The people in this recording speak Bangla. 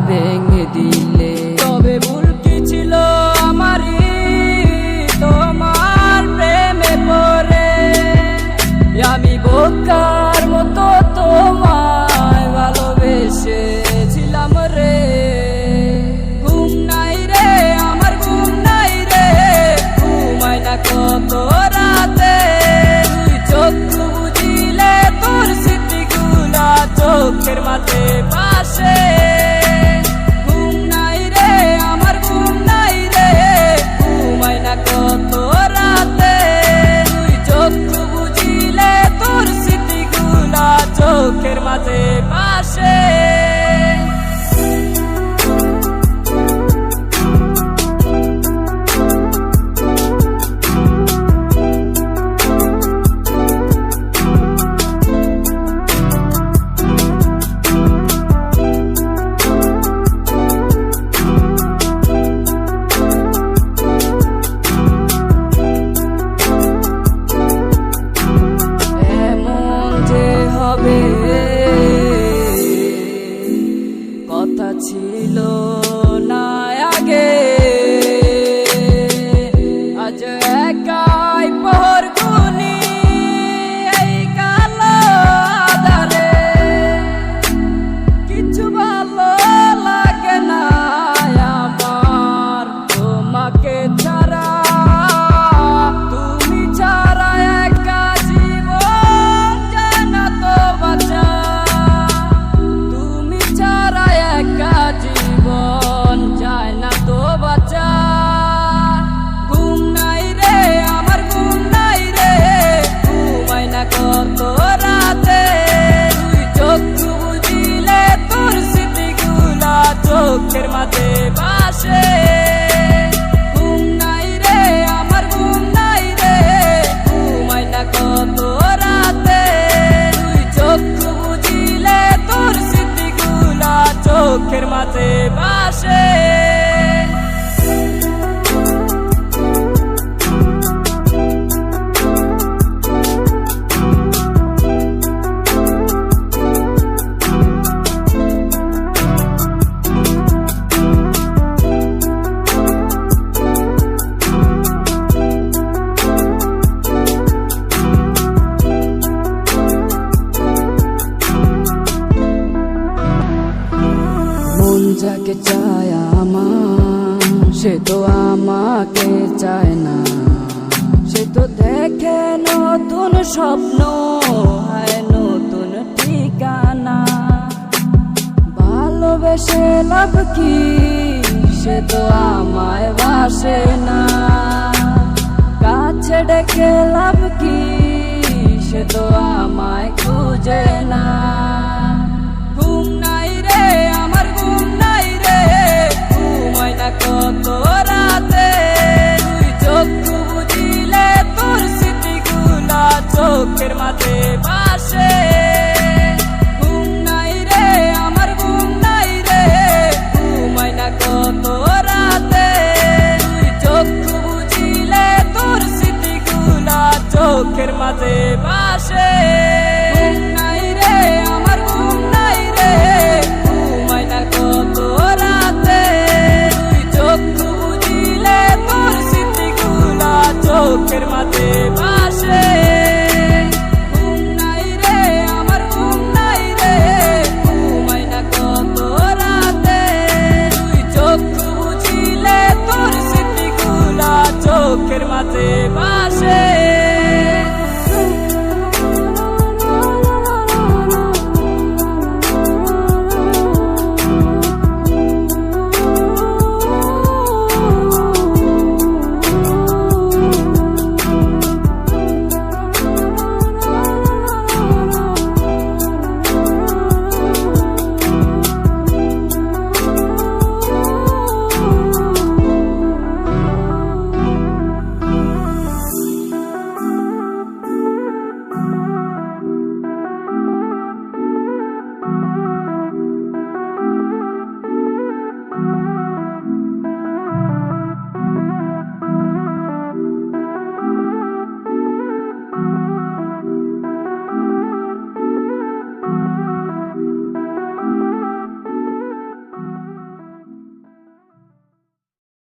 ভেঙে দিলে। তবে ভুল কি ছিল আমারই তোমার প্রেমে পড়ে, আমি বোকার মতো তোমায় ভালোবেসেছিলাম রে। ঘুম নাই রে আমার ঘুম নাই রে, ঘুমায় না কত রাতে, তুই চক্ষু বুঝিলে তোর স্মৃতিগুলা চোখের মাঝে পাশে। ঘুম নাই রে আমার ঘুম নাই রে, ঘুমায় না কত রাতে, তুই চক্ষু বুঝিলে তোর স্মৃতিগুলা চোখের মাঝে পাশে। কথা ছিল না আগে, আজ একাই পর গুনি এই কালো আধারে, কিছু ভালো লাগে না আমার তোমাকে ছাড়া, তুমি ছাড়া একা জীবন যায় না তো বাঁচা, তুমি ছাড়া একা জীবন যায় না তো বাঁচা। ঘুম নাই রে আমার ঘুম নাই রে, ঘুমায় না কত রাতে, তুই চক্ষু বুঝিলে তোর স্মৃতিগুলা চোখের মাঝে ভাসে। ঘুম নাই রে আমার ঘুম নাই রে, ঘুমায় না কত রাতে, তুই চক্ষু বুঝিলে তোর স্মৃতিগুলা চোখের মাঝে ভাসে। মন যাকে চায় আমার সে তো আমাকে চায় না, সে তো দেখে নতুন স্বপ্ন হয় নতুন ঠিকানা। ভালোবেসে লাভ কি সে তো আমায় বাসে না, কাছে ডেকে লাভ কি সে তো আমায় খুঁজে না।